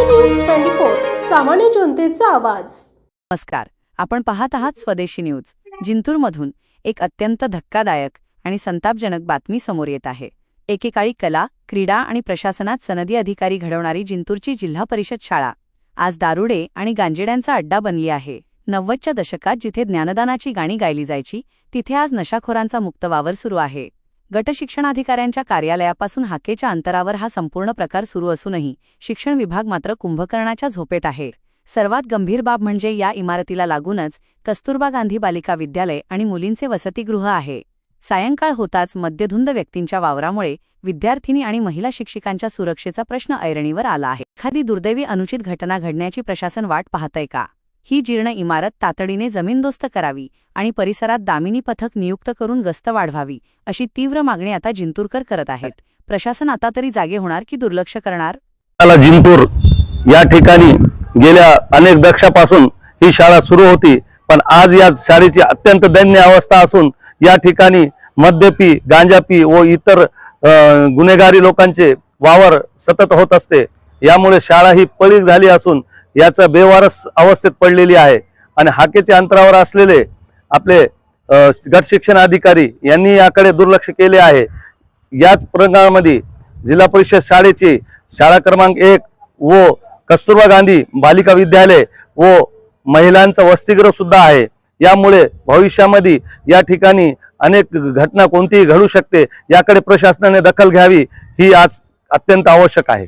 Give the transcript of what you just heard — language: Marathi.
न्यूज 24 सामान्य जनतेचा आवाज। नमस्कार, आपण पाहत आहात स्वदेशी न्यूज। जिंतूरमधून एक अत्यंत धक्कादायक आणि संतापजनक बातमी समोर येत आहे। एकेकाळी कला, क्रीडा आणि प्रशासनात सनदी अधिकारी घडवणारी जिंतूरची जिल्हा परिषद शाळा आज दारुडे आणि गांजेड्यांचा अड्डा बनली आहे। 90च्या दशकात जिथे ज्ञानदानाची गाणी गायली जायची, तिथे आज नशाखोरांचा मुक्त वावर सुरू आहे। गट शिक्षणाधिकाऱ्यांच्या कार्यालयापासून हाकेच्या अंतरावर हा संपूर्ण प्रकार सुरू असूनही शिक्षण विभाग मात्र कुंभकर्णाच्या झोपेत आहे। सर्वात गंभीर बाब म्हणजे या इमारतीला लागूनच कस्तुरबा गांधी बालिका विद्यालय आणि मुलींचे वसतिगृह आहे। सायंकाळ होताच मद्यधुंद व्यक्तींच्या वावरामुळे विद्यार्थिनी आणि महिला शिक्षिकांच्या सुरक्षेचा प्रश्न ऐरणीवर आला आहे। एखादी दुर्दैवी अनुचित घटना घडण्याची प्रशासन वाट पाहतंय का? ही जीर्ण इमारत तातडीने जमीनदोस्त करावी आणि परिसरात दामिनी पथक नियुक्त करून गस्त वाढवावी, अशी तीव्र मागणी आता जिंतूरकर करत आहेत। प्रशासन आता तरी जागे होणार की दुर्लक्ष करणार? जिंतूर या ठिकाणी गेल्या अनेक दशकापासून ही शाळा सुरू होती, पण आज या शाळेची अत्यंत दयनीय अवस्था असून या ठिकाणी मद्यपी, गांजापी व इतर गुन्हेगारी लोकांचे वावर सतत होत असते। यामुळे शाळा ही पडीक झाली असून याचा बेवारस अवस्थेत पडलेली आहे आणि हाकेच्या अंतरावर असलेले आपले गट शिक्षण अधिकारी यांनी याकडे दुर्लक्ष केले आहे। याच प्रकरणामध्ये जिल्हा परिषद शाळेची शाळा क्रमांक 1 व कस्तुरबा गांधी बालिका विद्यालय व महिलांचा वसतिगृह सुद्धा आहे। यामुळे भविष्यामध्ये या ठिकाणी अनेक घटना कोणतीही घडू शकते, याकडे प्रशासनाने दखल घ्यावी ही आज अत्यंत आवश्यक आहे।